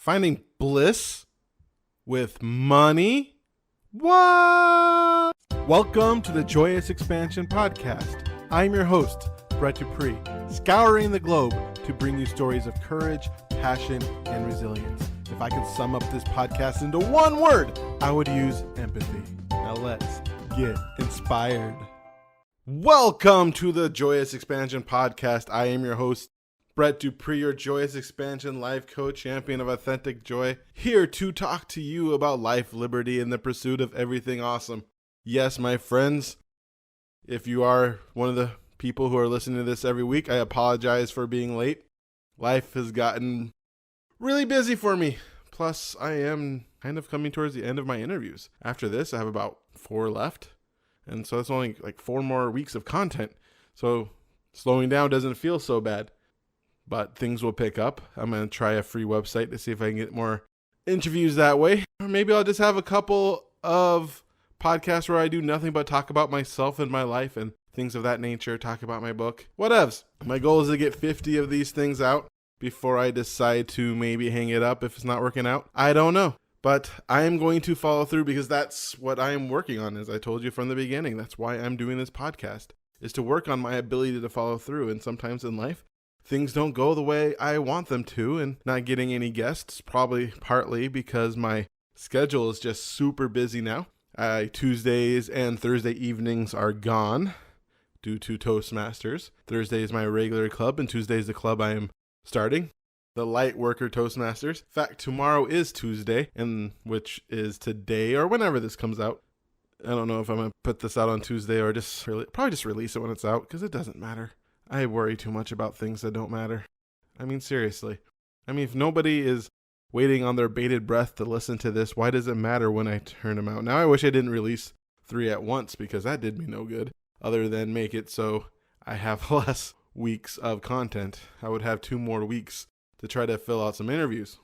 Finding bliss with money? What? Welcome to the Joyous Expansion Podcast. I'm your host, Dupree, scouring the globe to bring you stories of courage, passion, and resilience. If I could sum up this podcast into one word, I would use empathy. Now let's get inspired. Welcome to the Joyous Expansion Podcast. I am your host, Brett Dupree, your Joyous Expansion life coach, champion of authentic joy, here to talk to you about life, liberty, and the pursuit of everything awesome. Yes, my friends, if you are one of the people who are listening to this every week, I apologize for being late. Life has gotten really busy for me. Plus, I am kind of coming towards the end of my interviews. After this, I have about 4 left. And so it's only like 4 more weeks of content. So slowing down doesn't feel so bad. But things will pick up. I'm going to try a free website to see if I can get more interviews that way. Or maybe I'll just have a couple of podcasts where I do nothing but talk about myself and my life and things of that nature, talk about my book, whatevs. My goal is to get 50 of these things out before I decide to maybe hang it up if it's not working out. I don't know. But I am going to follow through because that's what I am working on, as I told you from the beginning. That's why I'm doing this podcast, is to work on my ability to follow through. And sometimes in life, things don't go the way I want them to, and not getting any guests, probably partly because my schedule is just super busy now. Tuesdays and Thursday evenings are gone due to Toastmasters. Thursday is my regular club, and Tuesday is the club I am starting, the Light Worker Toastmasters. In fact, tomorrow is Tuesday, and which is today or whenever this comes out. I don't know if I'm going to put this out on Tuesday or probably just release it when it's out, because it doesn't matter. I worry too much about things that don't matter. I mean, seriously. If nobody is waiting on their bated breath to listen to this, why does it matter when I turn them out? Now, I wish I didn't release 3 at once, because that did me no good, other than make it so I have less weeks of content. I would have 2 more weeks to try to fill out some interviews,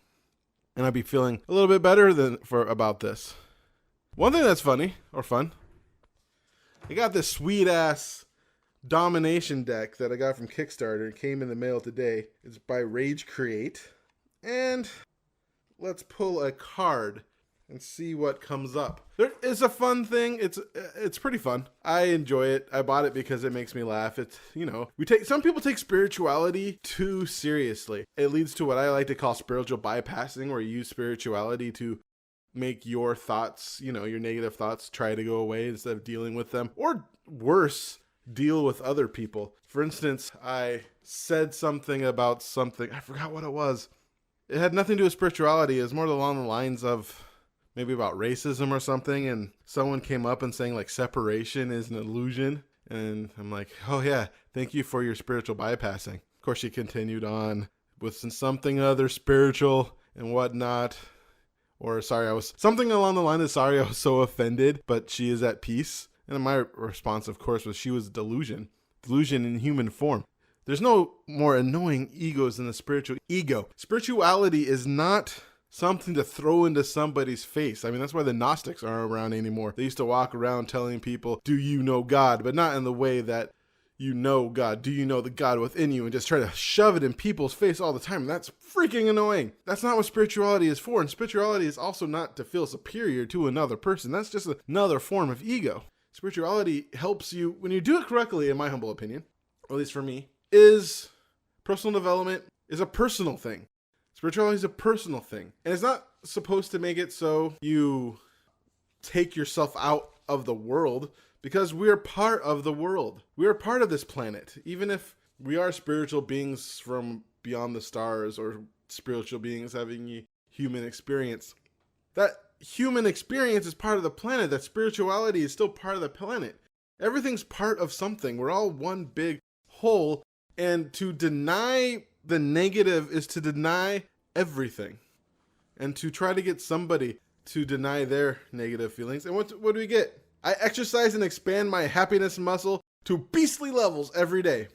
and I'd be feeling a little bit better about this. One thing that's funny, or fun, I got this sweet-ass domination deck that I got from Kickstarter. It came in the mail today. It's by Rage Create. And let's pull a card and see what comes up. There is a fun thing. It's pretty fun. I enjoy it. I bought it because it makes me laugh. It's, some people take spirituality too seriously. It leads to what I like to call spiritual bypassing, where you use spirituality to make your thoughts, your negative thoughts, try to go away instead of dealing with them. Or worse, deal with other people. For instance, I said something about something. I forgot what it was. It had nothing to do with spirituality. It was more along the lines of maybe about racism or something. And someone came up and saying like separation is an illusion. And I'm like, oh yeah, thank you for your spiritual bypassing. Of course, she continued on with something other spiritual and whatnot. Or something along the line of sorry I was so offended, but she is at peace. And my response, of course, was she was delusion in human form. There's no more annoying egos than the spiritual ego. Spirituality is not something to throw into somebody's face. That's why the Gnostics aren't around anymore. They used to walk around telling people, do you know God? But not in the way that you know God. Do you know the God within you? And just try to shove it in people's face all the time. That's freaking annoying. That's not what spirituality is for. And spirituality is also not to feel superior to another person. That's just another form of ego. Spirituality helps you, when you do it correctly, in my humble opinion, or at least for me, is personal development is a personal thing. Spirituality is a personal thing. And it's not supposed to make it so you take yourself out of the world, because we're part of the world. We are part of this planet. Even if we are spiritual beings from beyond the stars, or spiritual beings having a human experience, that human experience is part of the planet. That spirituality is still part of the planet. Everything's part of something. We're all one big whole, and to deny the negative is to deny everything, and to try to get somebody to deny their negative feelings. And what do we get? I exercise and expand my happiness muscle to beastly levels every day.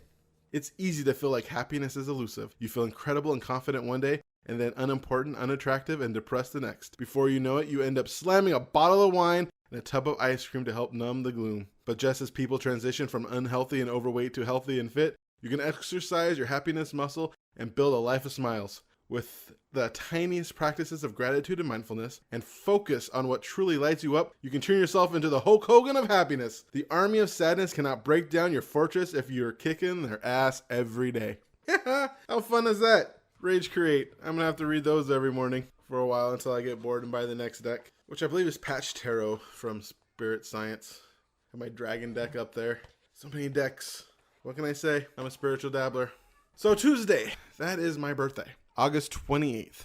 It's easy to feel like happiness is elusive. You feel incredible and confident one day, and then unimportant, unattractive, and depressed the next. Before you know it, you end up slamming a bottle of wine and a tub of ice cream to help numb the gloom. But just as people transition from unhealthy and overweight to healthy and fit, you can exercise your happiness muscle and build a life of smiles. with the tiniest practices of gratitude and mindfulness and focus on what truly lights you up, you can turn yourself into the Hulk Hogan of happiness. The army of sadness cannot break down your fortress if you're kicking their ass every day. How fun is that? Rage Create. I'm going to have to read those every morning for a while until I get bored and buy the next deck, which I believe is Patch Tarot from Spirit Science. I have my dragon deck up there. So many decks. What can I say? I'm a spiritual dabbler. So Tuesday, that is my birthday. August 28th,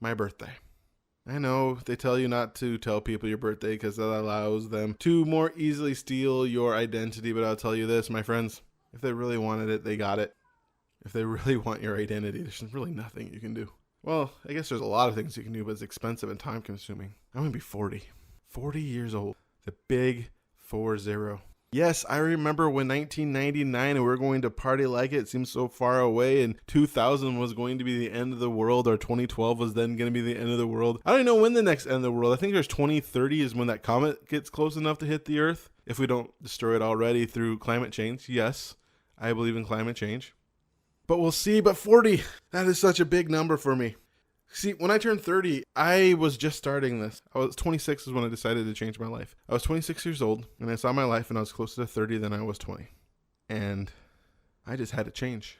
my birthday. I know they tell you not to tell people your birthday because that allows them to more easily steal your identity. But I'll tell you this, my friends, if they really wanted it, they got it. If they really want your identity, there's really nothing you can do. Well, I guess there's a lot of things you can do, but it's expensive and time consuming. I'm going to be 40. 40 years old. The big 40. Yes, I remember when 1999 and we were going to party like it seems so far away, and 2000 was going to be the end of the world, or 2012 was then going to be the end of the world. I don't even know when the next end of the world. I think there's 2030 is when that comet gets close enough to hit the Earth, if we don't destroy it already through climate change. Yes, I believe in climate change. But we'll see. But 40, that is such a big number for me. See, when I turned 30, I was just starting this. I was 26 is when I decided to change my life. I was 26 years old, and I saw my life, and I was closer to 30 than I was 20. And I just had to change.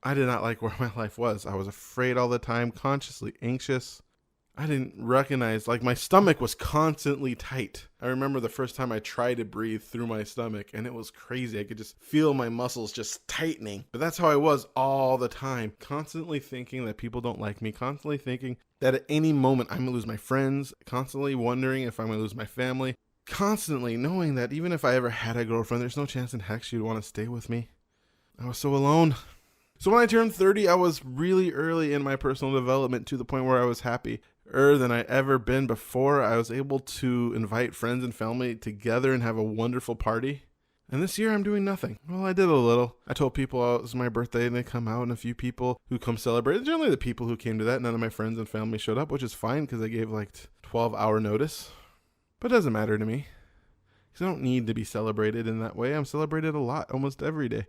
I did not like where my life was. I was afraid all the time, consciously anxious. I didn't recognize, like, my stomach was constantly tight. I remember the first time I tried to breathe through my stomach, and it was crazy. I could just feel my muscles just tightening. But that's how I was all the time, constantly thinking that people don't like me, constantly thinking that at any moment I'm going to lose my friends, constantly wondering if I'm going to lose my family, constantly knowing that even if I ever had a girlfriend, there's no chance in heck she'd want to stay with me. I was so alone. So when I turned 30, I was really early in my personal development to the point where I was happier than I ever been before. I was able to invite friends and family together and have a wonderful party. And this year I'm doing nothing. Well, I did a little. I told people it was my birthday and they come out, and a few people who come celebrate. Generally the people who came to that, none of my friends and family showed up, which is fine because I gave like 12-hour notice. But it doesn't matter to me because I don't need to be celebrated in that way. I'm celebrated a lot, almost every day.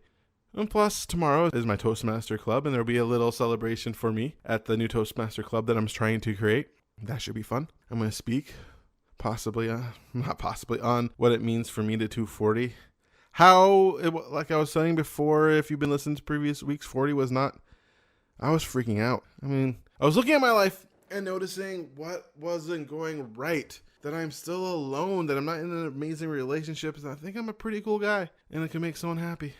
And plus, tomorrow is my Toastmaster Club, and there'll be a little celebration for me at the new Toastmaster Club that I'm trying to create. That should be fun. I'm going to speak, on what it means for me to 240. Like I was saying before, if you've been listening to previous weeks, 40 was not, I was freaking out. I mean, I was looking at my life and noticing what wasn't going right. That I'm still alone, that I'm not in an amazing relationship, and I think I'm a pretty cool guy, and it can make someone happy.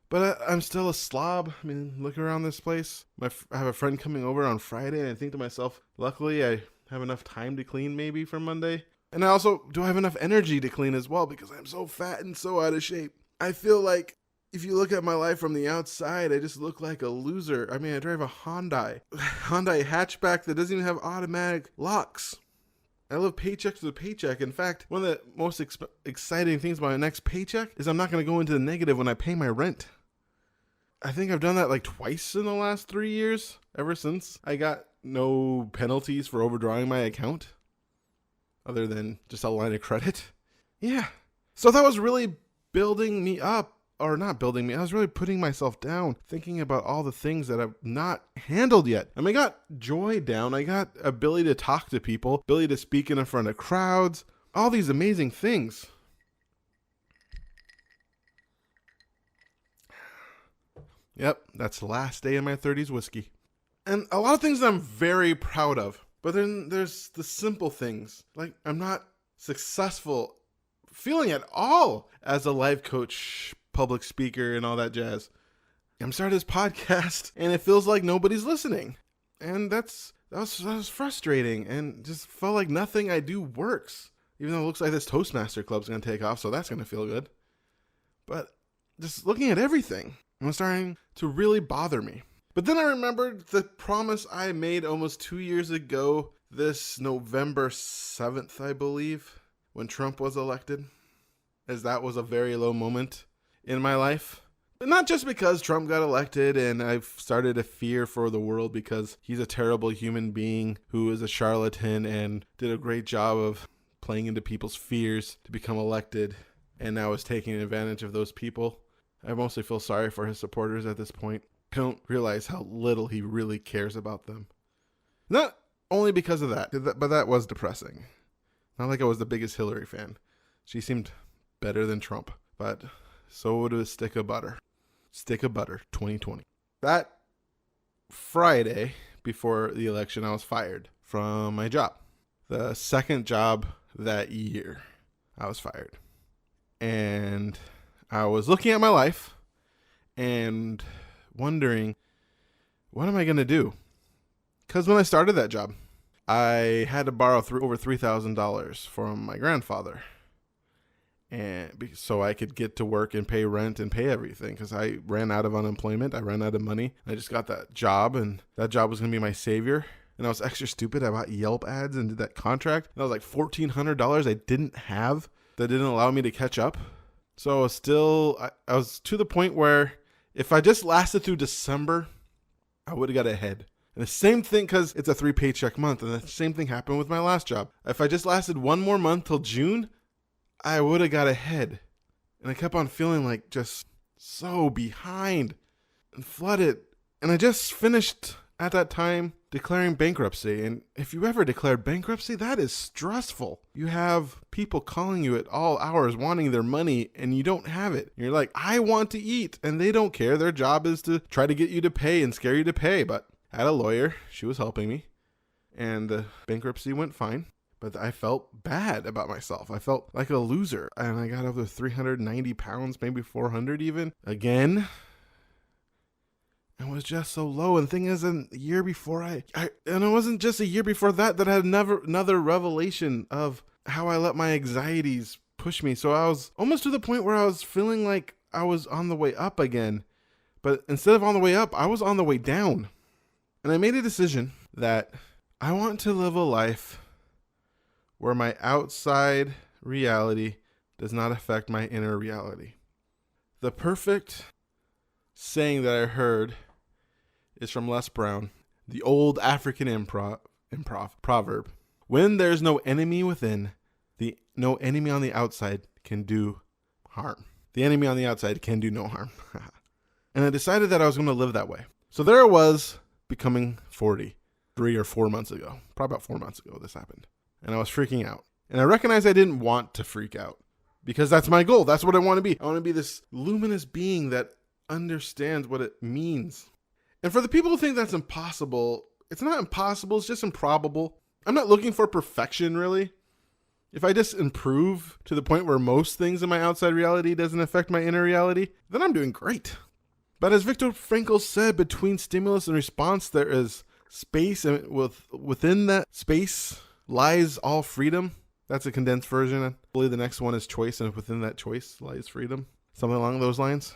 But I'm still a slob. I mean, look around this place. I have a friend coming over on Friday, and I think to myself, luckily I have enough time to clean maybe for Monday. And I also, do I have enough energy to clean as well? Because I'm so fat and so out of shape. I feel like if you look at my life from the outside, I just look like a loser. I mean, I drive a Hyundai hatchback that doesn't even have automatic locks. I live paycheck to paycheck. In fact, one of the most exciting things about my next paycheck is I'm not going to go into the negative when I pay my rent. I think I've done that like twice in the last 3 years, ever since I got no penalties for overdrawing my account, other than just a line of credit. Yeah. So that was really building me up. Or not building me, I was really putting myself down, thinking about all the things that I've not handled yet. I mean, I got joy down, I got ability to talk to people, ability to speak in front of crowds, all these amazing things. Yep, that's the last day of my 30s whiskey. And a lot of things I'm very proud of, but then there's the simple things, like I'm not successful feeling at all as a life coach, public speaker, and all that jazz. I'm starting this podcast and it feels like nobody's listening. And that was frustrating and just felt like nothing I do works. Even though it looks like this Toastmaster Club's going to take off, so that's going to feel good. But just looking at everything, it was starting to really bother me. But then I remembered the promise I made almost 2 years ago, this November 7th, I believe, when Trump was elected, as that was a very low moment in my life. But not just because Trump got elected and I've started to fear for the world because he's a terrible human being who is a charlatan and did a great job of playing into people's fears to become elected and now is taking advantage of those people. I mostly feel sorry for his supporters at this point. I don't realize how little he really cares about them. Not only because of that, but that was depressing. Not like I was the biggest Hillary fan. She seemed better than Trump, but so would a stick of butter. Stick of butter 2020. That Friday before the election, I was fired from my job. The second job that year, I was fired. And I was looking at my life and wondering, what am I going to do? Because when I started that job, I had to borrow over $3,000 from my grandfather, and so I could get to work and pay rent and pay everything, because I ran out of unemployment. I ran out of money. I just got that job, and that job was going to be my savior. And I was extra stupid. I bought Yelp ads and did that contract. And that was like $1,400 I didn't have, that didn't allow me to catch up. So I was to the point where if I just lasted through December, I would have got ahead. And the same thing, because it's a 3 paycheck month, and the same thing happened with my last job. If I just lasted one more month till June, I would have got ahead. And I kept on feeling like just so behind and flooded. And I just finished at that time declaring bankruptcy. And if you ever declared bankruptcy, that is stressful. You have people calling you at all hours wanting their money, and you don't have it. You're like, I want to eat, and they don't care. Their job is to try to get you to pay and scare you to pay. But I had a lawyer. She was helping me, and the bankruptcy went fine. But I felt bad about myself. I felt like a loser. And I got over 390 pounds, maybe 400 even. Again. It was just so low. And the thing is, a year before and it wasn't just a year before that I had another revelation of how I let my anxieties push me. So I was almost to the point where I was feeling like I was on the way up again. But instead of on the way up, I was on the way down. And I made a decision that I want to live a life where my outside reality does not affect my inner reality. The perfect saying that I heard is from Les Brown, the old African improv proverb. When there's no enemy within, no enemy on the outside can do harm. The enemy on the outside can do no harm. And I decided that I was going to live that way. So there I was, becoming 40, 3 or 4 months ago. Probably about 4 months ago this happened. And I was freaking out. And I recognized I didn't want to freak out, because that's my goal. That's what I want to be. I want to be this luminous being that understands what it means. And for the people who think that's impossible, it's not impossible. It's just improbable. I'm not looking for perfection, really. If I just improve to the point where most things in my outside reality doesn't affect my inner reality, then I'm doing great. But as Viktor Frankl said, between stimulus and response, there is space, and within that space lies all freedom. That's a condensed version. I believe the next one is choice, and within that choice lies freedom. Something along those lines.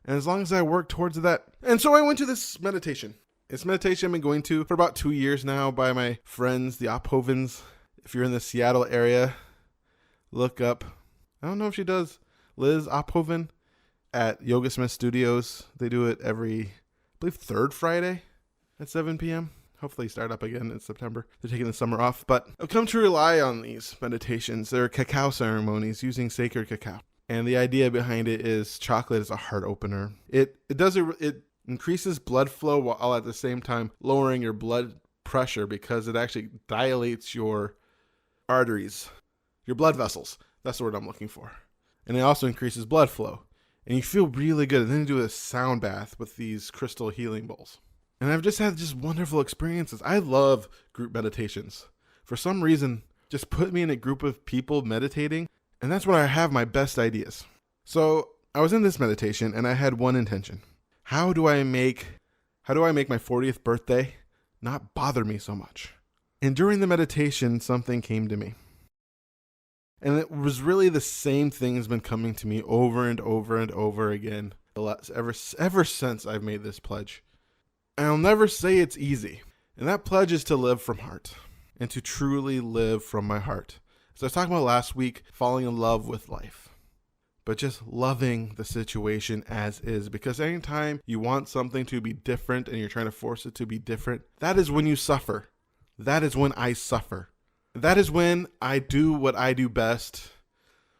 And as long as I work towards that. And so I went to this meditation. It's meditation I've been going to for about 2 years now by my friends, the Ophovens. If you're in the Seattle area, look up, I don't know if she does, Liz Ophoven at Yoga Smith Studios. They do it every, I believe, third Friday at 7 p.m. Hopefully start up again in September. They're taking the summer off. But I've come to rely on these meditations. They're cacao ceremonies using sacred cacao. And the idea behind it is chocolate is a heart opener. It increases blood flow while at the same time lowering your blood pressure, because it actually dilates your arteries, your blood vessels. That's the word I'm looking for. And it also increases blood flow. And you feel really good. And then you do a sound bath with these crystal healing bowls. And I've just had just wonderful experiences. I love group meditations. For some reason, just put me in a group of people meditating, and that's where I have my best ideas. So I was in this meditation, and I had one intention. How do I make my 40th birthday not bother me so much? And during the meditation, something came to me. And it was really the same thing has been coming to me over and over and over again ever since I've made this pledge. And I'll never say it's easy. And that pledge is to live from heart and to truly live from my heart. So I was talking about last week, falling in love with life, but just loving the situation as is. Because anytime you want something to be different and you're trying to force it to be different, that is when you suffer. That is when I suffer. That is when I do what I do best,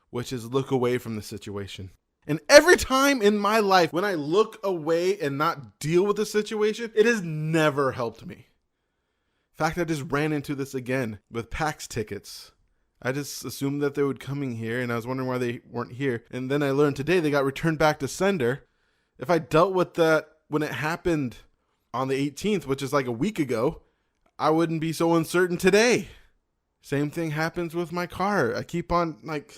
which is look away from the situation. And every time in my life when I look away and not deal with the situation, it has never helped me. In fact, I just ran into this again with PAX tickets. I just assumed that they would coming here, and I was wondering why they weren't here. And then I learned today they got returned back to sender. If I dealt with that when it happened on the 18th, which is like a week ago, I wouldn't be so uncertain today. Same thing happens with my car. I keep on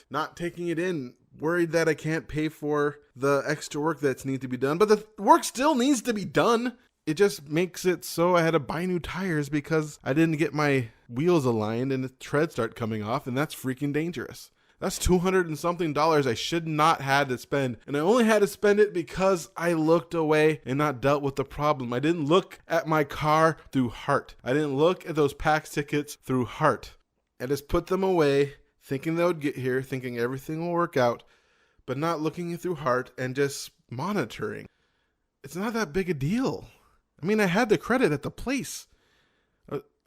not taking it in, worried that I can't pay for the extra work that's need to be done. But the work still needs to be done. It just makes it so I had to buy new tires because I didn't get my wheels aligned and the treads start coming off, and that's freaking dangerous. That's $200 and something I should not had to spend. And I only had to spend it because I looked away and not dealt with the problem. I didn't look at my car through heart. I didn't look at those PAX tickets through heart. I just put them away, thinking they would get here, thinking everything will work out, but not looking through heart and just monitoring. It's not that big a deal. I mean, I had the credit at the place.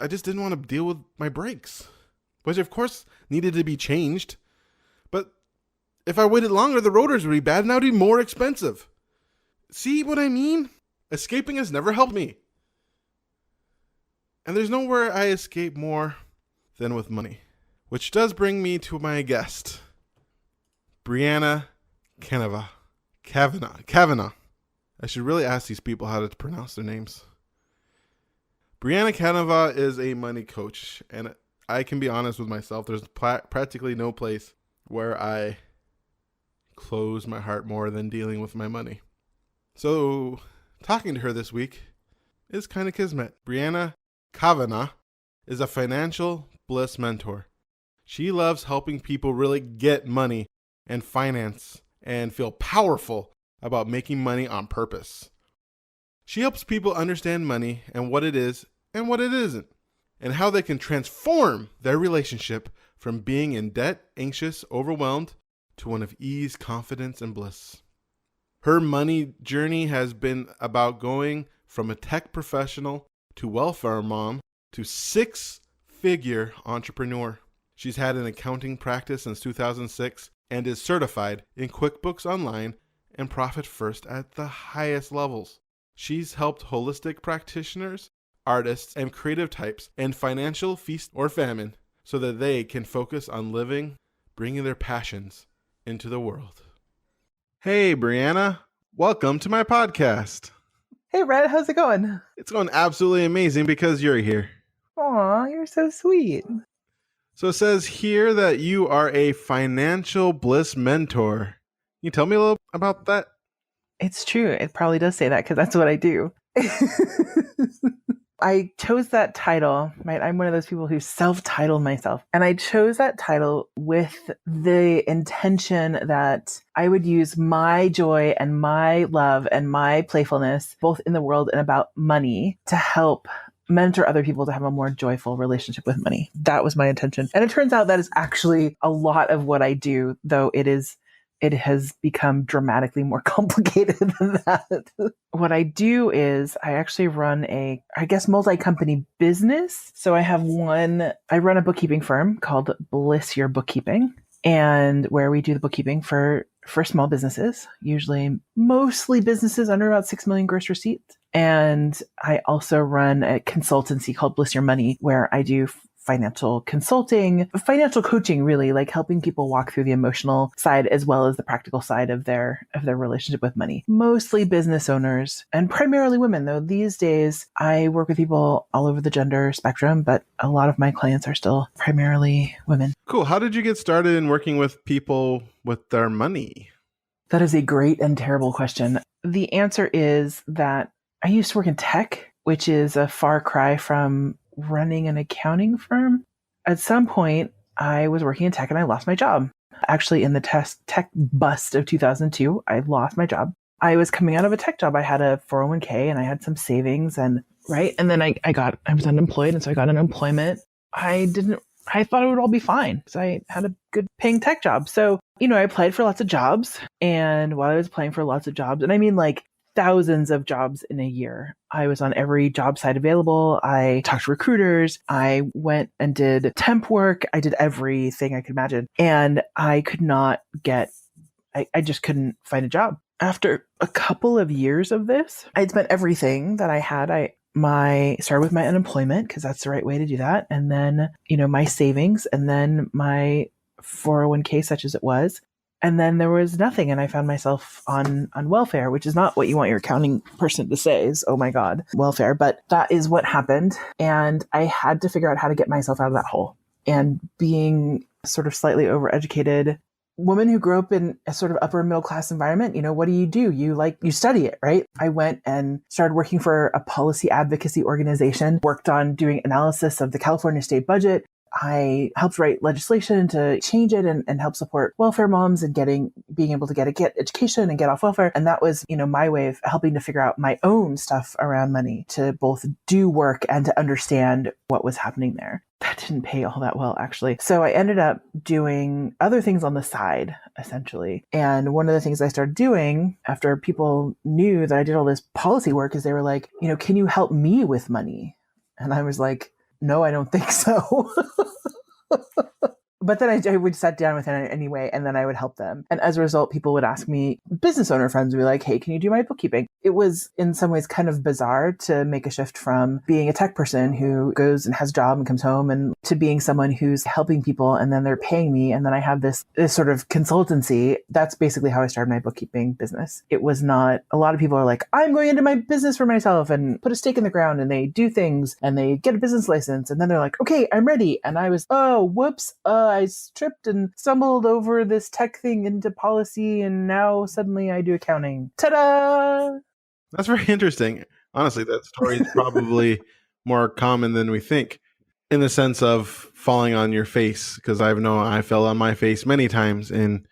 I just didn't want to deal with my brakes, which of course needed to be changed. But if I waited longer, the rotors would be bad and that would be more expensive. See what I mean? Escaping has never helped me. And there's nowhere I escape more than with money. Which does bring me to my guest, Briana Cavanaugh. I should really ask these people how to pronounce their names. Briana Cavanaugh is a money coach, and I can be honest with myself. There's practically no place where I close my heart more than dealing with my money. So, talking to her this week is kind of kismet. Briana Cavanaugh is a financial bliss mentor. She loves helping people really get money and finance and feel powerful about making money on purpose. She helps people understand money and what it is and what it isn't, and how they can transform their relationship from being in debt, anxious, overwhelmed, to one of ease, confidence, and bliss. Her money journey has been about going from a tech professional to welfare mom to six-figure entrepreneur. She's had an accounting practice since 2006 and is certified in QuickBooks Online and Profit First at the highest levels. She's helped holistic practitioners, artists, and creative types and financial feast or famine so that they can focus on living, bringing their passions into the world. Hey, Briana, welcome to my podcast. Hey, Brett, how's it going? It's going absolutely amazing because you're here. Aw, you're so sweet. So it says here that you are a financial bliss mentor. Can you tell me a little about that? It's true. It probably does say that because that's what I do. I chose that title, right? I'm one of those people who self-titled myself. And I chose that title with the intention that I would use my joy and my love and my playfulness, both in the world and about money, to help mentor other people to have a more joyful relationship with money. That was my intention. And it turns out that is actually a lot of what I do, though it has become dramatically more complicated than that. What I do is I actually run multi-company business. So I run a bookkeeping firm called Bliss Your Bookkeeping, and where we do the bookkeeping for small businesses, mostly businesses under about 6 million gross receipts. And I also run a consultancy called Bliss Your Money, where I do financial consulting, financial coaching, really, like helping people walk through the emotional side as well as the practical side of their relationship with money. Mostly business owners and primarily women, though these days I work with people all over the gender spectrum, but a lot of my clients are still primarily women. Cool. How did you get started in working with people with their money? That is a great and terrible question. The answer is that I used to work in tech, which is a far cry from running an accounting firm. At some point, I was working in tech and I lost my job. Actually, in the tech bust of 2002, I lost my job. I was coming out of a tech job. I had a 401k and I had some savings and then I was unemployed, and so I got unemployment. I thought it would all be fine because I had a good paying tech job. So, I applied for lots of jobs, and while I was applying for lots of jobs, and I mean like thousands of jobs in a year, I was on every job site available. I talked to recruiters. I went and did temp work. I did everything I could imagine. And I just couldn't find a job. After a couple of years of this, I'd spent everything that I had. I started with my unemployment because that's the right way to do that. And then, my savings and then my 401k, such as it was. And then there was nothing. And I found myself on welfare, which is not what you want your accounting person to say is, oh my God, welfare. But that is what happened. And I had to figure out how to get myself out of that hole. And being sort of slightly overeducated woman who grew up in a sort of upper middle class environment, what do? You study it, right? I went and started working for a policy advocacy organization, worked on doing analysis of the California state budget. I helped write legislation to change it and help support welfare moms and being able to get education and get off welfare. And that was, my way of helping to figure out my own stuff around money to both do work and to understand what was happening there. That didn't pay all that well, actually. So I ended up doing other things on the side, essentially. And one of the things I started doing after people knew that I did all this policy work is they were like, can you help me with money? And I was like, no, I don't think so. But then I would sit down with it anyway, and then I would help them. And as a result, people would ask me, business owner friends would be like, hey, can you do my bookkeeping? It was in some ways kind of bizarre to make a shift from being a tech person who goes and has a job and comes home and to being someone who's helping people and then they're paying me. And then I have this sort of consultancy. That's basically how I started my bookkeeping business. It was not, a lot of people are like, I'm going into my business for myself and put a stake in the ground and they do things and they get a business license. And then they're like, okay, I'm ready. And I was, oh, whoops. I tripped and stumbled over this tech thing into policy and now suddenly I do accounting. Ta-da! That's very interesting. Honestly, that story is probably more common than we think in the sense of falling on your face, because I fell on my face many times in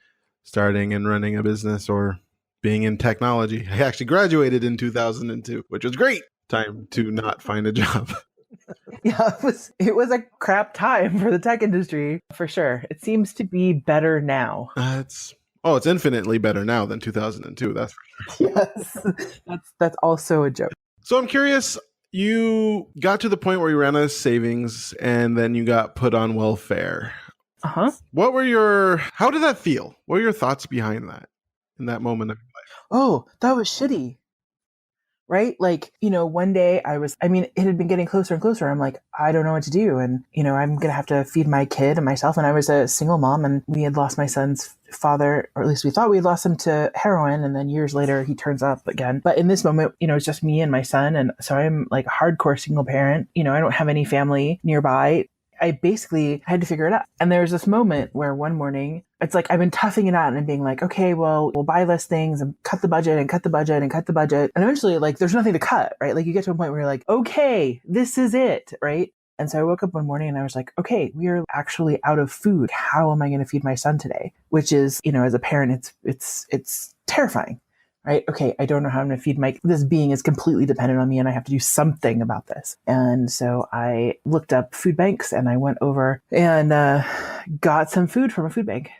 starting and running a business or being in technology. I actually graduated in 2002, which was great. Time to not find a job. Yeah, it was a crap time for the tech industry, for sure. It seems to be better now. It's infinitely better now than 2002. That's for sure. Yes, that's also a joke. So I'm curious, you got to the point where you ran out of savings and then you got put on welfare. Uh-huh. How did that feel? What were your thoughts behind that in that moment of your life? Oh, that was shitty. Right? Like, one day it had been getting closer and closer. I'm like, I don't know what to do. And, I'm going to have to feed my kid and myself. And I was a single mom and we had lost my son's father, or at least we thought we had lost him to heroin. And then years later, he turns up again. But in this moment, it's just me and my son. And so I'm like a hardcore single parent. I don't have any family nearby. I basically had to figure it out. And there was this moment where one morning, it's like I've been toughing it out and being like, okay, well, we'll buy less things and cut the budget and cut the budget and cut the budget. And eventually, like, there's nothing to cut, right? Like, you get to a point where you're like, okay, this is it, right? And so I woke up one morning and I was like, okay, we are actually out of food. How am I going to feed my son today? Which is, as a parent, it's terrifying. Right? Okay, I don't know how I'm going to feed this being is completely dependent on me and I have to do something about this. And so I looked up food banks and I went over and got some food from a food bank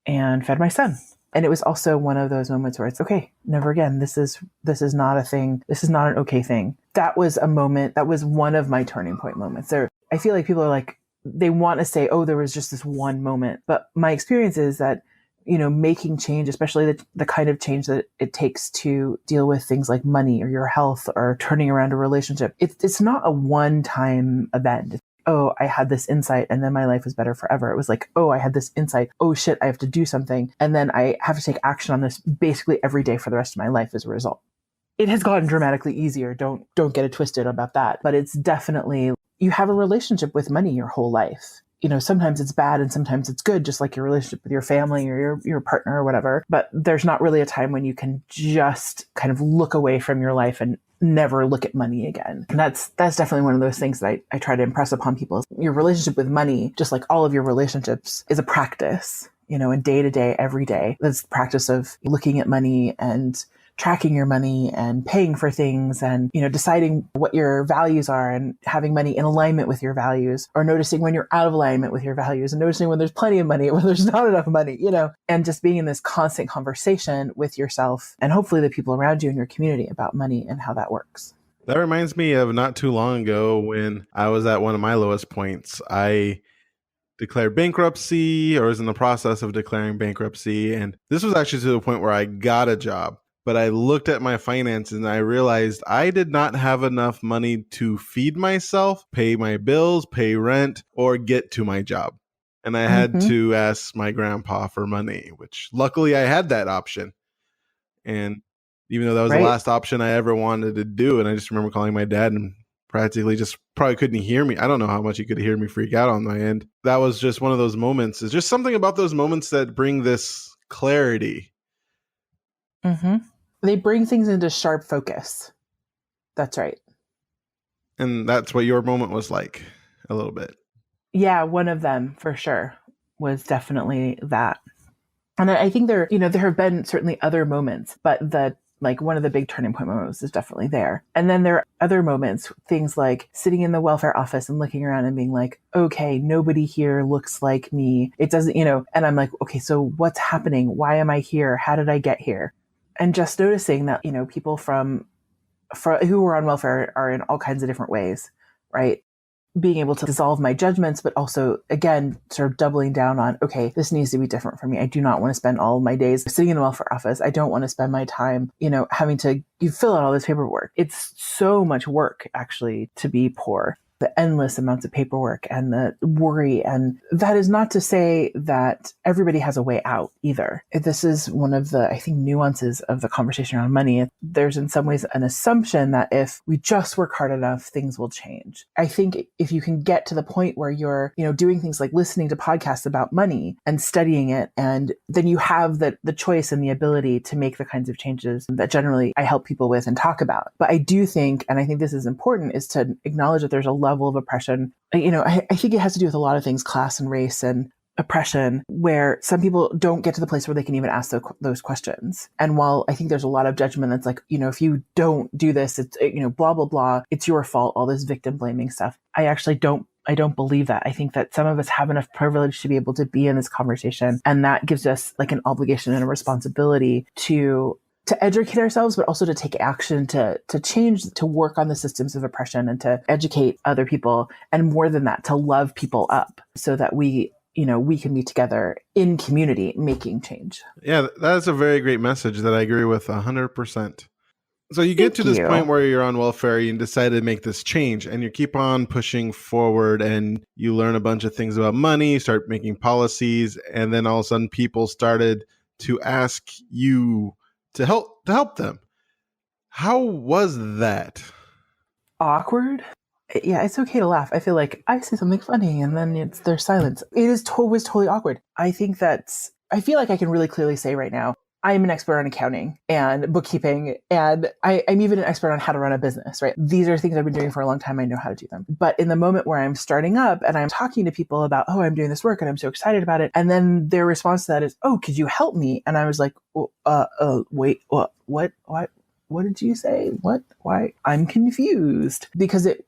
and fed my son. And it was also one of those moments where it's okay, never again. This is not a thing. This is not an okay thing. That was a moment. That was one of my turning point moments. I feel like people are like, they want to say, oh, there was just this one moment. But my experience is that making change, especially the kind of change that it takes to deal with things like money or your health or turning around a relationship. It's not a one-time event. Oh, I had this insight and then my life was better forever. It was like, oh, I had this insight. Oh shit, I have to do something. And then I have to take action on this basically every day for the rest of my life as a result. It has gotten dramatically easier. Don't get it twisted about that. But it's definitely, you have a relationship with money your whole life. Sometimes it's bad and sometimes it's good, just like your relationship with your family or your partner or whatever. But there's not really a time when you can just kind of look away from your life and never look at money again. And that's definitely one of those things that I try to impress upon people. Your relationship with money, just like all of your relationships, is a practice, and day to day, every day. That's the practice of looking at money and tracking your money and paying for things and, deciding what your values are and having money in alignment with your values, or noticing when you're out of alignment with your values and noticing when there's plenty of money or when there's not enough money, and just being in this constant conversation with yourself and hopefully the people around you in your community about money and how that works. That reminds me of not too long ago when I was at one of my lowest points. I declared bankruptcy or was in the process of declaring bankruptcy. And this was actually to the point where I got a job. but I looked at my finances and I realized I did not have enough money to feed myself, pay my bills, pay rent, or get to my job. And I had to ask my grandpa for money, which luckily I had that option. And even though that was the last option I ever wanted to do, and I just remember calling my dad and practically just probably couldn't hear me. I don't know how much he could hear me freak out on my end. That was just one of those moments. It's just something about those moments that bring this clarity. They bring things into sharp focus. That's right. And that's what your moment was like a little bit. Yeah, one of them for sure was definitely that. And I think there have been certainly other moments, but one of the big turning point moments is definitely there. And then there are other moments, things like sitting in the welfare office and looking around and being like, okay, nobody here looks like me. It doesn't, and I'm like, okay, so what's happening? Why am I here? How did I get here? And just noticing that, people who are on welfare are in all kinds of different ways, right? Being able to dissolve my judgments, but also, again, sort of doubling down on, okay, this needs to be different for me. I do not want to spend all my days sitting in a welfare office. I don't want to spend my time, having to fill out all this paperwork. It's so much work, actually, to be poor. The endless amounts of paperwork and the worry. And that is not to say that everybody has a way out either. This is one of the, I think, nuances of the conversation around money. There's in some ways an assumption that if we just work hard enough, things will change. I think if you can get to the point where you're, doing things like listening to podcasts about money and studying it, and then you have the choice and the ability to make the kinds of changes that generally I help people with and talk about. But I do think, and I think this is important, is to acknowledge that there's a level of oppression. I think it has to do with a lot of things, class and race and oppression, where some people don't get to the place where they can even ask those questions. And while I think there's a lot of judgment that's like, if you don't do this, it's, blah, blah, blah, it's your fault, all this victim blaming stuff. I actually don't believe that. I think that some of us have enough privilege to be able to be in this conversation. And that gives us like an obligation and a responsibility to educate ourselves, but also to take action, to change, to work on the systems of oppression and to educate other people. And more than that, to love people up so that we can be together in community making change. Yeah, that's a very great message that I agree with 100%. So you get to this point where you're on welfare, you decide to make this change, and you keep on pushing forward, and you learn a bunch of things about money, start making policies, and then all of a sudden people started to ask you to help them. How was that? Awkward. Yeah, it's okay to laugh. I feel like I say something funny and then there's silence. It was totally awkward. I feel like I can really clearly say right now, I'm an expert on accounting and bookkeeping, and I'm even an expert on how to run a business, right? These are things I've been doing for a long time. I know how to do them. But in the moment where I'm starting up and I'm talking to people about, oh, I'm doing this work and I'm so excited about it, and then their response to that is, oh, could you help me? And I was like, wait, what did you say? What? Why? I'm confused, because it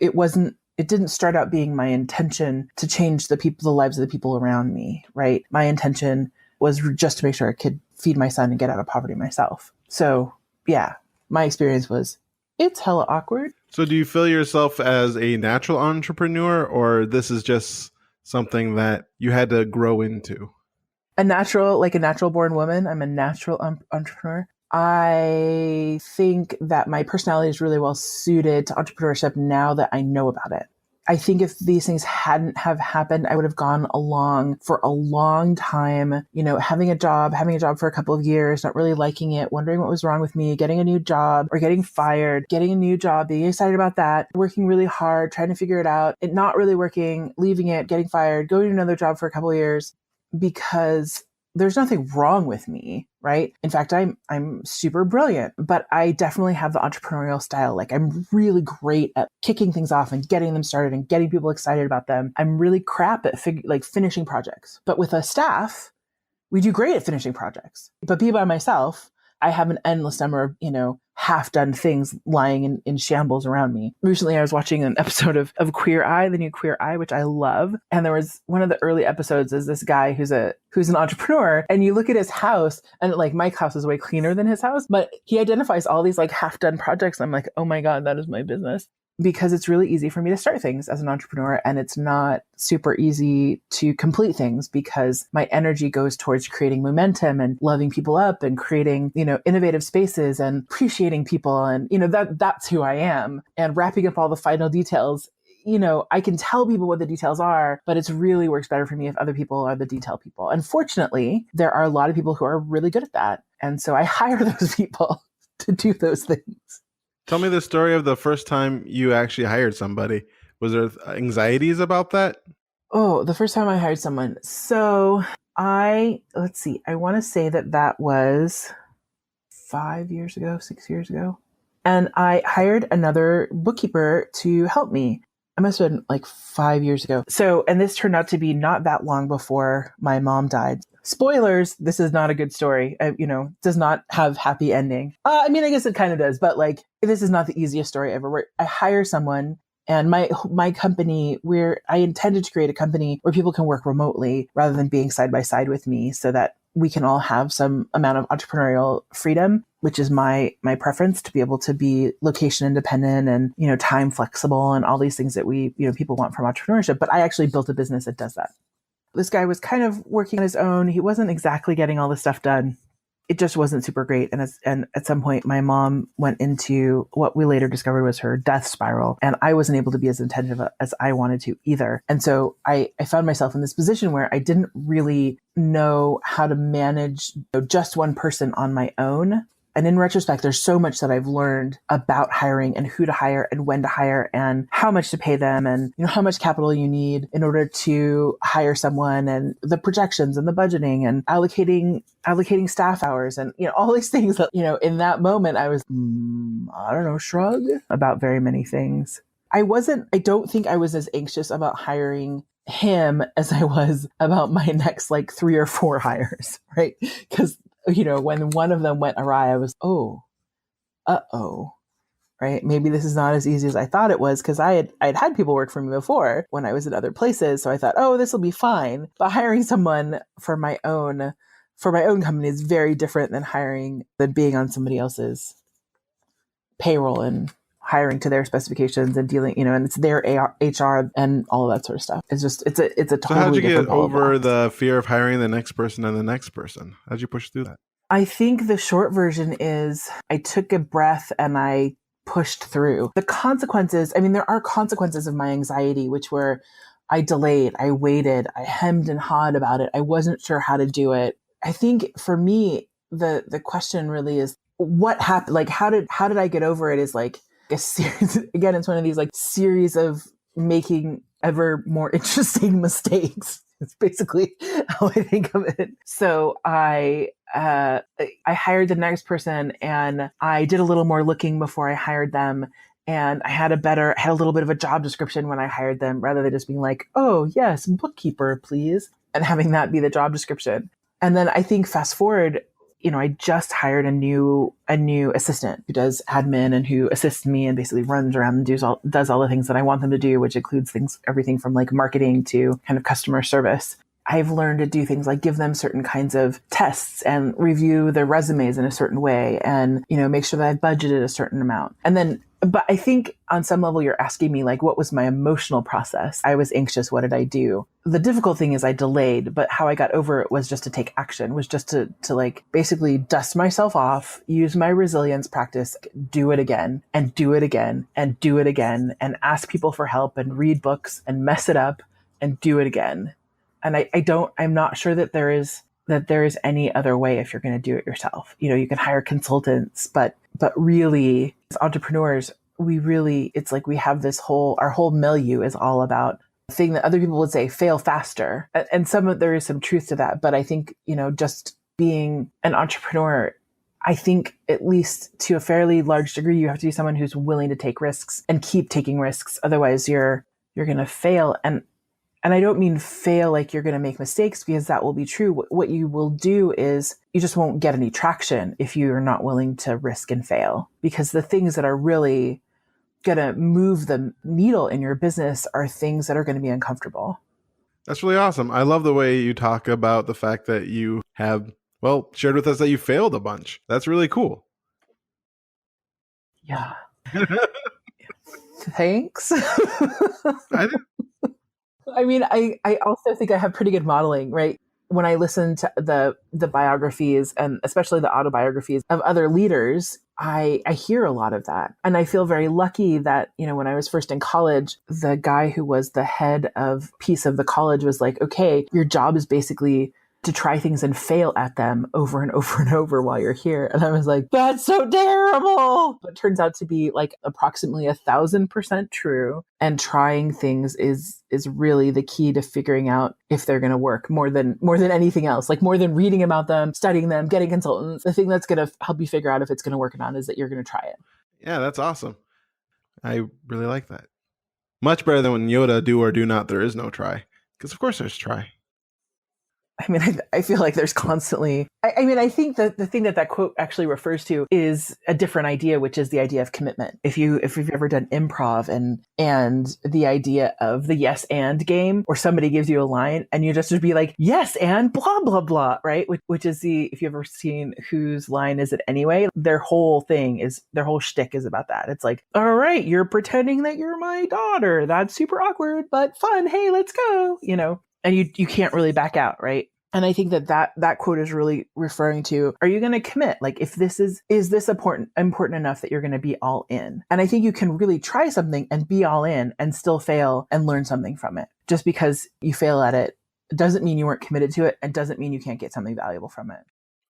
didn't start out being my intention to change the lives of the people around me, right? My intention was just to make sure I could feed my son and get out of poverty myself. So yeah, my experience was, it's hella awkward. So do you feel yourself as a natural entrepreneur, or this is just something that you had to grow into? A natural born woman. I'm a natural entrepreneur. I think that my personality is really well suited to entrepreneurship now that I know about it. I think if these things hadn't have happened, I would have gone along for a long time, having a job for a couple of years, not really liking it, wondering what was wrong with me, getting a new job or getting fired, getting a new job, being excited about that, working really hard, trying to figure it out, it not really working, leaving it, getting fired, going to another job for a couple of years, because there's nothing wrong with me, right? In fact, I'm super brilliant, but I definitely have the entrepreneurial style. Like, I'm really great at kicking things off and getting them started and getting people excited about them. I'm really crap at finishing projects. But with a staff, we do great at finishing projects. But be by myself, I have an endless number of, half-done things lying in shambles around me. Recently, I was watching an episode of Queer Eye, the new Queer Eye, which I love. And there was one of the early episodes is this guy who's an entrepreneur, and you look at his house, and like Mike's house is way cleaner than his house, but he identifies all these like half-done projects. I'm like, oh my God, that is my business. because it's really easy for me to start things as an entrepreneur, and it's not super easy to complete things because my energy goes towards creating momentum and loving people up and creating, innovative spaces and appreciating people. And, that's who I am. And wrapping up all the final details, I can tell people what the details are, but it's really works better for me if other people are the detail people. Unfortunately, there are a lot of people who are really good at that. And so I hire those people to do those things. Tell me the story of the first time you actually hired somebody. Was there anxieties about that? Oh, the first time I hired someone. So let's see, I want to say that was 6 years ago. And I hired another bookkeeper to help me. I must have been like 5 years ago. So, and this turned out to be not that long before my mom died. Spoilers, this is not a good story. Does not have happy ending. I guess it kind of does, but like, this is not the easiest story ever. Where I hire someone, and my company, where I intended to create a company where people can work remotely rather than being side by side with me, so that we can all have some amount of entrepreneurial freedom, which is my preference, to be able to be location independent and, time flexible and all these things that we, people want from entrepreneurship. But I actually built a business that does that. This guy was kind of working on his own. He wasn't exactly getting all this stuff done. It just wasn't super great. And at some point, my mom went into what we later discovered was her death spiral. And I wasn't able to be as attentive as I wanted to either. And so I found myself in this position where I didn't really know how to manage just one person on my own. And in retrospect, there's so much that I've learned about hiring and who to hire and when to hire and how much to pay them and, how much capital you need in order to hire someone, and the projections and the budgeting and allocating staff hours and, all these things that, in that moment I was, shrug about very many things. I don't think I was as anxious about hiring him as I was about my next 3 or 4 hires, right? Because when one of them went awry, I was, right? Maybe this is not as easy as I thought it was, because I'd had people work for me before when I was at other places. So I thought, this will be fine. But hiring someone for my own company is very different than being on somebody else's payroll and hiring to their specifications and dealing, and it's their HR and all of that sort of stuff. It's a totally different. So how'd you get over the fear of hiring the next person and the next person? How'd you push through that? I think the short version is I took a breath and I pushed through. The consequences, there are consequences of my anxiety, which were I delayed, I waited, I hemmed and hawed about it. I wasn't sure how to do it. I think for me, the question really is what happened? How did I get over it is a series, again, it's one of these series of making ever more interesting mistakes. It's basically how I think of it. So I hired the next person, and I did a little more looking before I hired them. And I had a little bit of a job description when I hired them, rather than just being oh yes, bookkeeper, please. And having that be the job description. And then I think fast forward, I just hired a new assistant who does admin and who assists me and basically runs around and does all the things that I want them to do, which includes everything from marketing to kind of customer service. I've learned to do things like give them certain kinds of tests and review their resumes in a certain way and, make sure that I've budgeted a certain amount. But I think on some level you're asking me what was my emotional process? I was anxious. What did I do? The difficult thing is I delayed, but how I got over it was just to take action, was just to basically dust myself off, use my resilience practice, do it again and do it again and do it again and ask people for help and read books and mess it up and do it again. And I'm not sure that there is any other way if you're going to do it yourself. You can hire consultants, but really as entrepreneurs, it's we have our whole milieu is all about the thing that other people would say, fail faster. And there is some truth to that. But I think, just being an entrepreneur, I think at least to a fairly large degree, you have to be someone who's willing to take risks and keep taking risks. Otherwise you're going to fail. And I don't mean fail you're going to make mistakes, because that will be true. What you will do is you just won't get any traction if you're not willing to risk and fail, because the things that are really going to move the needle in your business are things that are going to be uncomfortable. That's really awesome. I love the way you talk about the fact that you have, shared with us that you failed a bunch. That's really cool. Yeah. Thanks. I didn't. I mean, I also think I have pretty good modeling, right? When I listen to the biographies and especially the autobiographies of other leaders, I hear a lot of that. And I feel very lucky that, when I was first in college, the guy who was the head of piece of the college was like, okay, your job is basically to try things and fail at them over and over and over while you're here. And I was like, that's so terrible. But it turns out to be like approximately 1,000% true. And trying things is really the key to figuring out if they're going to work more than anything else. Like more than reading about them, studying them, getting consultants. The thing that's going to help you figure out if it's going to work or not is that you're going to try it. Yeah, that's awesome. I really like that. Much better than when Yoda, do or do not, there is no try. Because of course there's try. I mean, I feel like there's constantly, I think that the thing that quote actually refers to is a different idea, which is the idea of commitment. If you've ever done improv and the idea of the yes and game, or somebody gives you a line and you just would be like, yes and blah, blah, blah, right? Which is if you've ever seen Whose Line Is It Anyway, their whole shtick is about that. It's like, all right, you're pretending that you're my daughter. That's super awkward, but fun. Hey, let's go, and you can't really back out, right? And I think that quote is really referring to, are you going to commit? Like, if this is this important enough that you're going to be all in? And I think you can really try something and be all in and still fail and learn something from it. Just because you fail at it doesn't mean you weren't committed to it, and doesn't mean you can't get something valuable from it.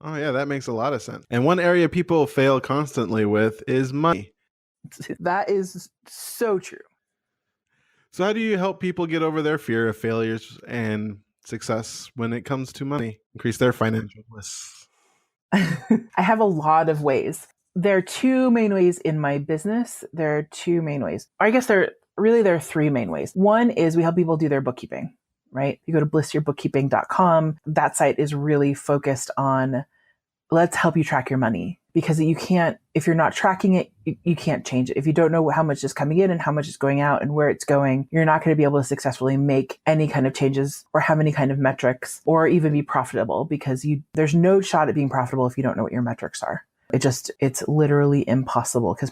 Oh yeah, that makes a lot of sense. And one area people fail constantly with is money. That is so true. So how do you help people get over their fear of failures and success when it comes to money, increase their financial bliss? I have a lot of ways. There are two main ways in my business. There are two main ways. I guess there are three main ways. One is we help people do their bookkeeping, right? You go to blissyourbookkeeping.com. That site is really focused on, let's help you track your money, because you can't, if you're not tracking it, you can't change it. If you don't know how much is coming in and how much is going out and where it's going, you're not going to be able to successfully make any kind of changes or have any kind of metrics or even be profitable, because there's no shot at being profitable if you don't know what your metrics are. It's literally impossible, because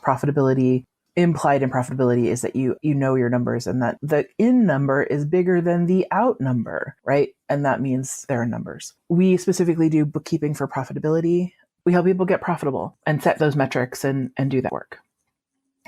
implied in profitability is that you know your numbers, and that the in number is bigger than the out number, right? And that means there are numbers. We specifically do bookkeeping for profitability. We help people get profitable and set those metrics and do that work.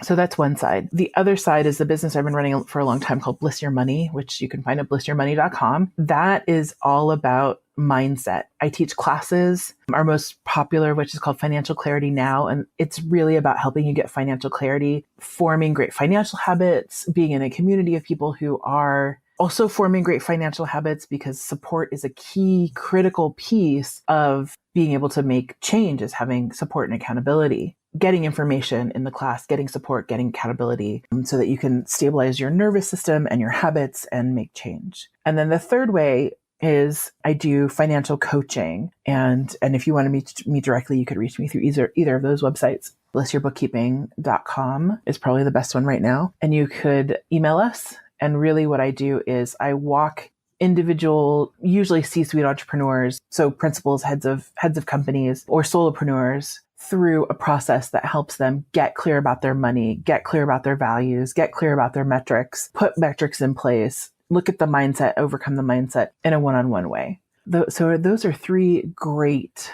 So that's one side. The other side is the business I've been running for a long time called Bliss Your Money, which you can find at blissyourmoney.com. That is all about mindset. I teach classes, our most popular, which is called Financial Clarity Now. And it's really about helping you get financial clarity, forming great financial habits, being in a community of people who are also forming great financial habits, because support is a key critical piece of being able to make change, is having support and accountability. Getting information in the class, getting support, getting accountability, so that you can stabilize your nervous system and your habits and make change. And then the third way is I do financial coaching. And if you want to meet me directly, you could reach me through either of those websites. blissyourbookkeeping.com is probably the best one right now. And you could email us. And really what I do is I walk individual, usually C-suite entrepreneurs, so principals, heads of companies, or solopreneurs, through a process that helps them get clear about their money, get clear about their values, get clear about their metrics, put metrics in place, look at the mindset, overcome the mindset in a one-on-one way. So those are three great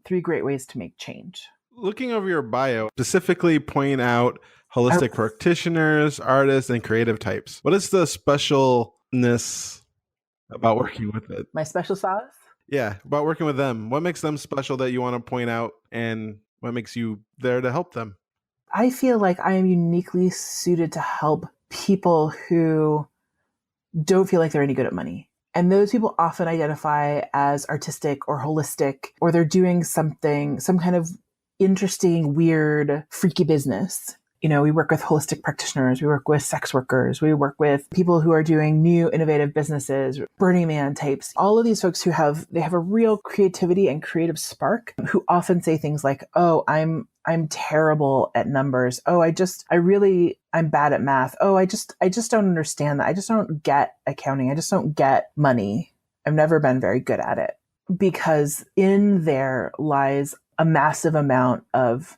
ways to make change. Looking over your bio, specifically point out holistic practitioners, artists, and creative types. What is the specialness about working with it? My special sauce? Yeah, about working with them. What makes them special that you want to point out, and what makes you there to help them? I feel like I am uniquely suited to help people who don't feel like they're any good at money. And those people often identify as artistic or holistic, or they're doing some kind of interesting, weird, freaky business. We work with holistic practitioners, we work with sex workers, we work with people who are doing new innovative businesses, Burning Man types. All of these folks who have a real creativity and creative spark, who often say things like, "Oh, I'm terrible at numbers. Oh, I'm bad at math. Oh, I just don't understand that. I just don't get accounting. I just don't get money. I've never been very good at it." Because in there lies a massive amount of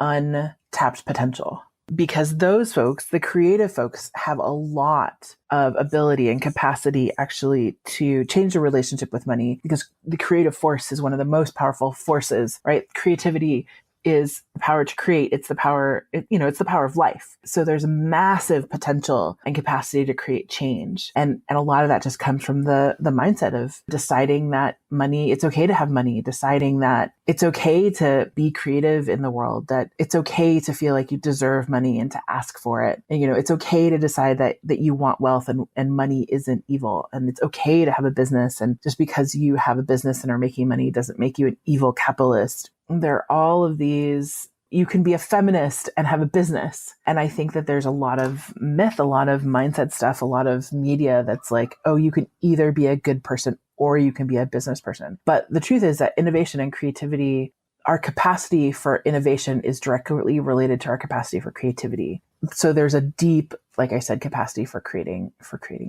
untapped potential. because those folks, the creative folks, have a lot of ability and capacity actually to change the relationship with money, because the creative force is one of the most powerful forces, right? Creativity is the power to create. It's the power, it's the power of life. So there's a massive potential and capacity to create change. And a lot of that just comes from the mindset of deciding that money, it's okay to have money, deciding that it's okay to be creative in the world, that it's okay to feel like you deserve money and to ask for it. And, it's okay to decide that you want wealth and money isn't evil. And it's okay to have a business. And just because you have a business and are making money doesn't make you an evil capitalist. There are all of these. You can be a feminist and have a business. And I think that there's a lot of myth, a lot of mindset stuff, a lot of media that's like, oh, you can either be a good person or you can be a business person. But the truth is that innovation and creativity, our capacity for innovation is directly related to our capacity for creativity. So there's a deep, like I said, capacity for creating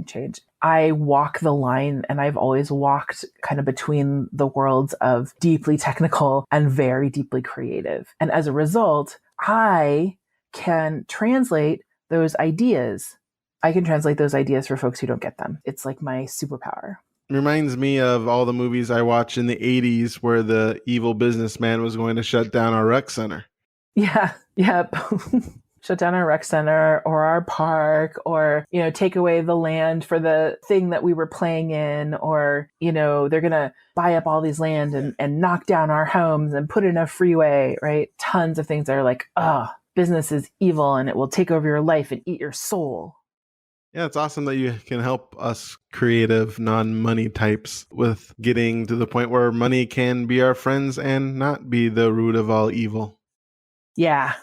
change. I walk the line, and I've always walked kind of between the worlds of deeply technical and very deeply creative. And as a result, I can translate those ideas. I can translate those ideas for folks who don't get them. It's like my superpower. Reminds me of all the movies I watched in the 80s where the evil businessman was going to shut down our rec center. Yeah. Yep. Shut down our rec center or our park, or, take away the land for the thing that we were playing in, or, they're going to buy up all these land and knock down our homes and put in a freeway, right? Tons of things that are like, business is evil and it will take over your life and eat your soul. Yeah, it's awesome that you can help us creative non-money types with getting to the point where money can be our friends and not be the root of all evil. Yeah.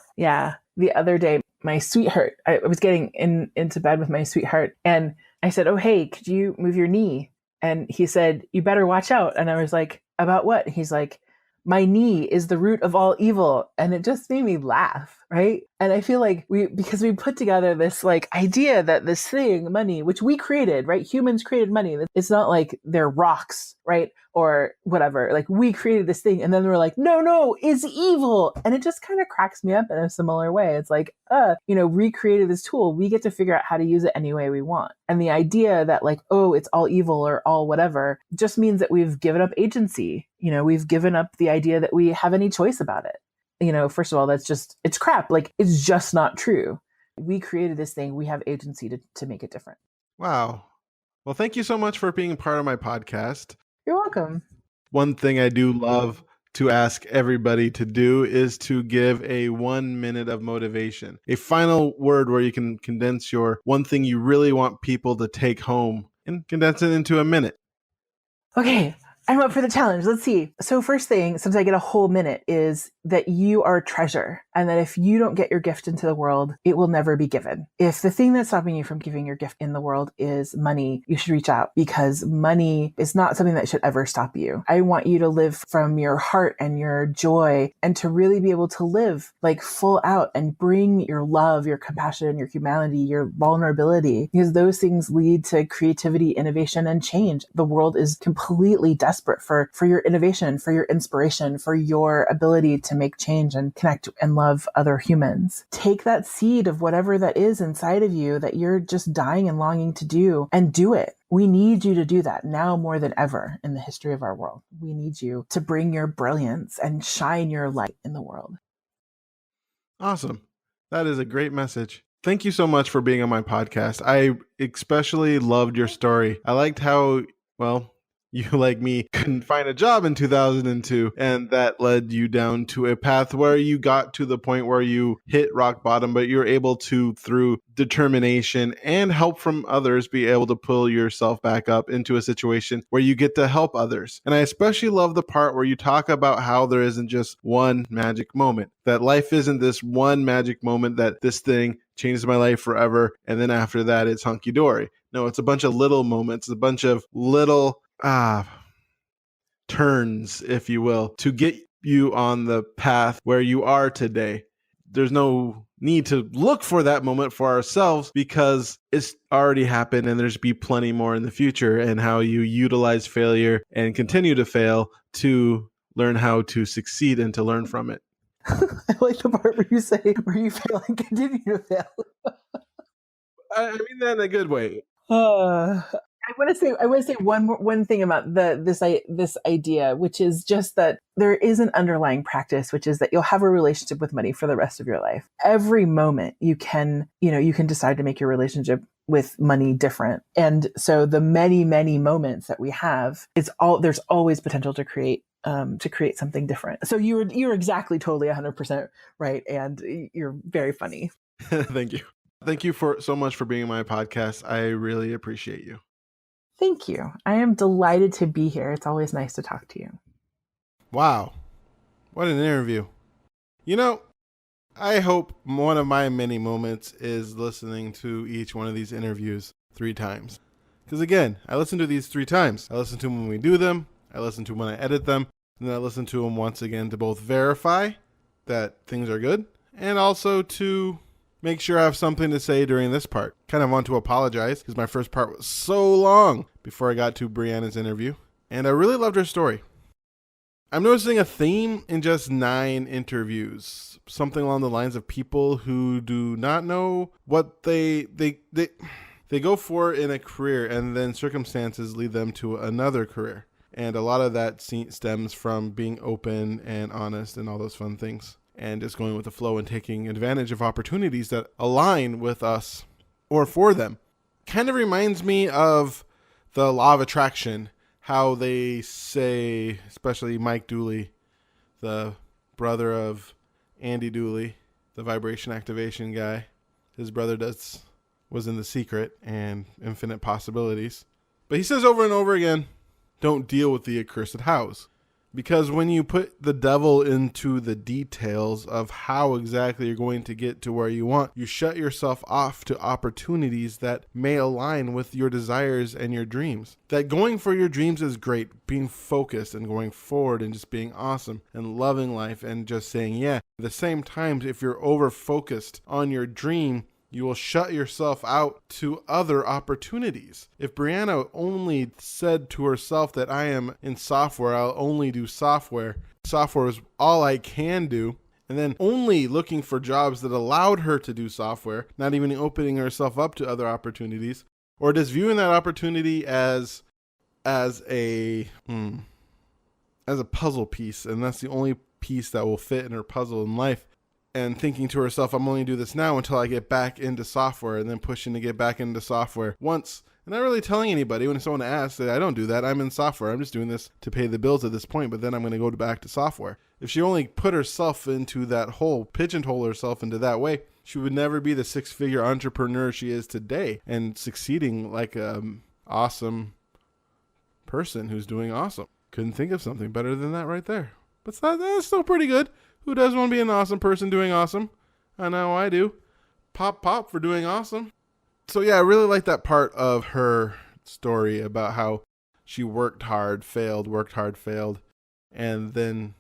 The other day, my sweetheart, I was getting into bed with my sweetheart, and I said, oh, hey, could you move your knee? And he said, you better watch out. And I was like, about what? He's like, my knee is the root of all evil. And it just made me laugh, right? And I feel like because we put together this like idea that this thing, money, which we created, right? Humans created money. It's not like they're rocks, right? Or whatever. Like we created this thing and then we're like, no, it's evil. And it just kind of cracks me up in a similar way. It's like, recreated this tool. We get to figure out how to use it any way we want. And the idea that like, oh, it's all evil or all whatever just means that we've given up agency. We've given up the idea that we have any choice about it. First of all, it's crap. Like, it's just not true. We created this thing. We have agency to make it different. Wow. Well, thank you so much for being part of my podcast. You're welcome. One thing I do love to ask everybody to do is to give a 1 minute of motivation, a final word where you can condense your one thing you really want people to take home and condense it into a minute. Okay. I'm up for the challenge. Let's see. So first thing, since I get a whole minute, is that you are a treasure, and that if you don't get your gift into the world, it will never be given. If the thing that's stopping you from giving your gift in the world is money, you should reach out, because money is not something that should ever stop you. I want you to live from your heart and your joy, and to really be able to live like full out and bring your love, your compassion, your humanity, your vulnerability, because those things lead to creativity, innovation, and change. The world is completely desperate for your innovation, for your inspiration, for your ability to make change and connect and love other humans. Take that seed of whatever that is inside of you that you're just dying and longing to do, and do it. We need you to do that now more than ever in the history of our world. We need you to bring your brilliance and shine your light in the world. Awesome. That is a great message. Thank you so much for being on my podcast. I especially loved your story. I liked how, you, like me, couldn't find a job in 2002, and that led you down to a path where you got to the point where you hit rock bottom, but you're able to, through determination and help from others, be able to pull yourself back up into a situation where you get to help others. And I especially love the part where you talk about how there isn't just one magic moment, that life isn't this one magic moment that this thing changes my life forever, and then after that it's hunky-dory. No, it's a bunch of little moments, a bunch of little turns, if you will, to get you on the path where you are today. There's no need to look for that moment for ourselves, because it's already happened and there's be plenty more in the future, and how you utilize failure and continue to fail to learn how to succeed and to learn from it. I like the part where you say, where you fail and continue to fail. I mean that in a good way. I want to say one thing about this idea, which is just that there is an underlying practice, which is that you'll have a relationship with money for the rest of your life. Every moment you can decide to make your relationship with money different. And so the many, many moments that we have, there's always potential to create something different. So you're exactly totally 100% right. And you're very funny. Thank you. Thank you so much for being on my podcast. I really appreciate you. Thank you. I am delighted to be here. It's always nice to talk to you. Wow. What an interview. I hope one of my many moments is listening to each one of these interviews 3 times. Because again, I listen to these 3 times. I listen to them when we do them. I listen to them when I edit them. And then I listen to them once again to both verify that things are good and also to make sure I have something to say during this part. Kind of want to apologize because my first part was so long before I got to Briana's interview. And I really loved her story. I'm noticing a theme in just 9 interviews. Something along the lines of people who do not know what they go for in a career, and then circumstances lead them to another career. And a lot of that stems from being open and honest and all those fun things. And just going with the flow and taking advantage of opportunities that align with us or for them. Kind of reminds me of the law of attraction, how they say, especially Mike Dooley, the brother of Andy Dooley, the vibration activation guy. His brother was in The Secret and Infinite Possibilities. But he says over and over again, don't deal with the accursed hows. Because when you put the devil into the details of how exactly you're going to get to where you want, you shut yourself off to opportunities that may align with your desires and your dreams. That going for your dreams is great, being focused and going forward and just being awesome and loving life and just saying yeah. At the same time, if you're over-focused on your dream, you will shut yourself out to other opportunities. If Briana only said to herself that I am in software, I'll only do software. Software is all I can do. And then only looking for jobs that allowed her to do software, not even opening herself up to other opportunities, or just viewing that opportunity as a puzzle piece. And that's the only piece that will fit in her puzzle in life. And thinking to herself, I'm only do this now until I get back into software, and then pushing to get back into software once. And not really telling anybody when someone asks that I don't do that. I'm in software. I'm just doing this to pay the bills at this point, but then I'm going to go back to software. If she only put herself into that hole, pigeonhole herself into that way, she would never be the 6-figure entrepreneur she is today and succeeding like an awesome person who's doing awesome. Couldn't think of something better than that right there. But that's still pretty good. Who doesn't want to be an awesome person doing awesome? I know I do. Pop for doing awesome. So yeah, I really like that part of her story about how she worked hard, failed, and then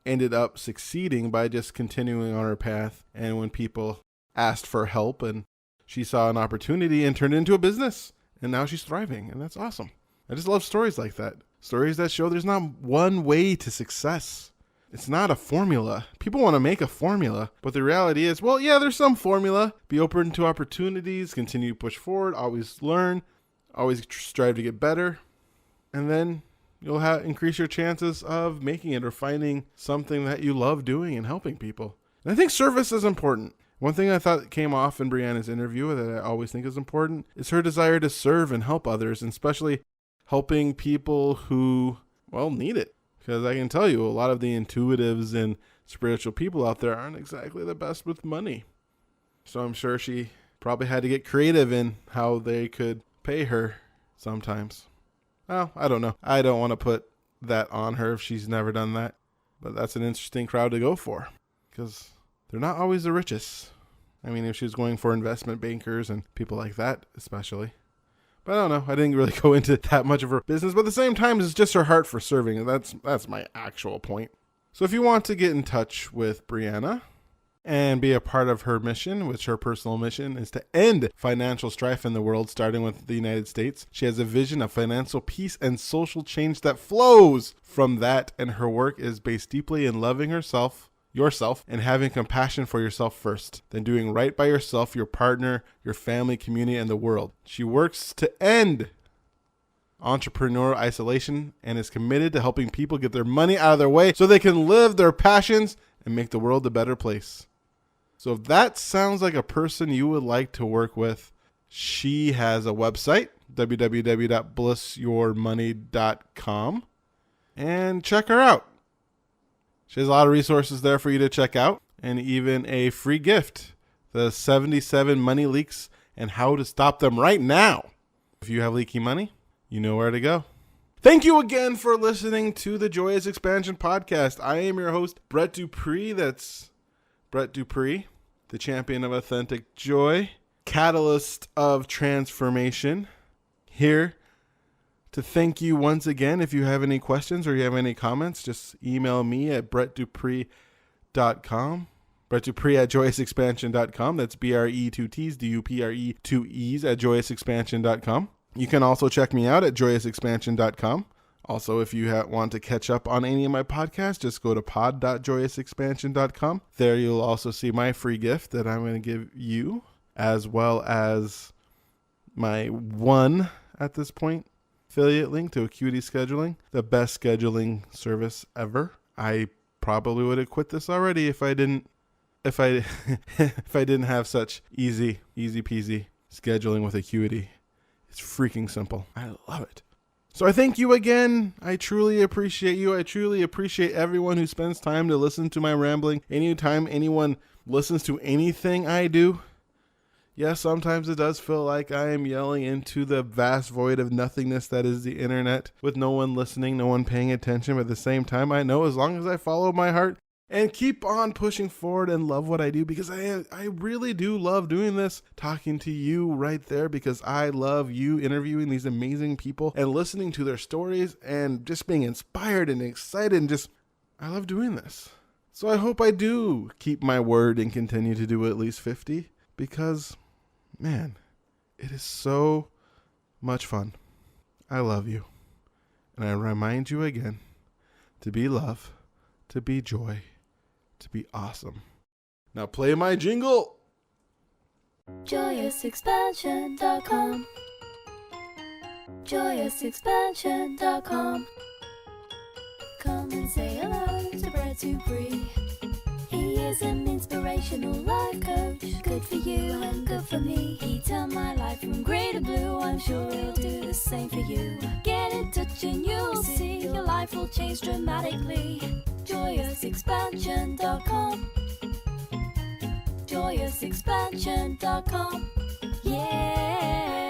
ended up succeeding by just continuing on her path. And when people asked for help, and she saw an opportunity and turned it into a business, and now she's thriving, and that's awesome. I just love stories like that. Stories that show there's not one way to success. It's not a formula. People want to make a formula, but the reality is, well, yeah, there's some formula. Be open to opportunities, continue to push forward, always learn, always strive to get better, and then you'll increase your chances of making it or finding something that you love doing and helping people. And I think service is important. One thing I thought came off in Briana's interview that I always think is important is her desire to serve and help others, and especially helping people who, well, need it. Because I can tell you, a lot of the intuitives and spiritual people out there aren't exactly the best with money. So I'm sure she probably had to get creative in how they could pay her sometimes. Well, I don't know. I don't want to put that on her if she's never done that. But that's an interesting crowd to go for. Because they're not always the richest. I mean, if she was going for investment bankers and people like that, especially. But I don't know. I didn't really go into that much of her business. But at the same time, it's just her heart for serving. And that's my actual point. So if you want to get in touch with Briana and be a part of her mission, which her personal mission is to end financial strife in the world, starting with the United States. She has a vision of financial peace and social change that flows from that. And her work is based deeply in loving herself yourself and having compassion for yourself first, then doing right by yourself, your partner, your family, community, and the world. She works to end entrepreneurial isolation and is committed to helping people get their money out of their way so they can live their passions and make the world a better place. So if that sounds like a person you would like to work with, she has a website, www.blissyourmoney.com, and check her out. She has a lot of resources there for you to check out, and even a free gift, the 77 money leaks and how to stop them right now. If you have leaky money, you know where to go. Thank you again for listening to the Joyous Expansion Podcast. I am your host, Brett Dupree. That's Brett Dupree, the champion of authentic joy, catalyst of transformation, here to thank you once again. If you have any questions or you have any comments, just email me at brettdupree.com. Brett Dupree at joyousexpansion.com. That's BRE 2 T's, DUPRE 2 E's at joyousexpansion.com. You can also check me out at joyousexpansion.com. Also, if you want to catch up on any of my podcasts, just go to pod.joyousexpansion.com. There you'll also see my free gift that I'm going to give you, as well as my one, at this point, affiliate link to Acuity Scheduling, the best scheduling service ever. I probably would have quit this already if I didn't have such easy peasy scheduling with Acuity. It's freaking simple. I love it. So I thank you again. I truly appreciate you. I truly appreciate everyone who spends time to listen to my rambling. Anytime anyone listens to anything I do, yes, sometimes it does feel like I am yelling into the vast void of nothingness that is the internet, with no one listening, no one paying attention. But at the same time, I know as long as I follow my heart and keep on pushing forward and love what I do, because I really do love doing this, talking to you right there, because I love you, interviewing these amazing people and listening to their stories and just being inspired and excited, and just, I love doing this. So I hope I do keep my word and continue to do at least 50, because, man, it is so much fun. I love you. And I remind you again to be love, to be joy, to be awesome. Now play my jingle. JoyousExpansion.com. JoyousExpansion.com. Come and say hello to Brett Dupree. He is an inspirational life coach, good for you and good for me. He turned my life from grey to blue, I'm sure he'll do the same for you. Get in touch and you'll see your life will change dramatically. JoyousExpansion.com. JoyousExpansion.com. Yeah.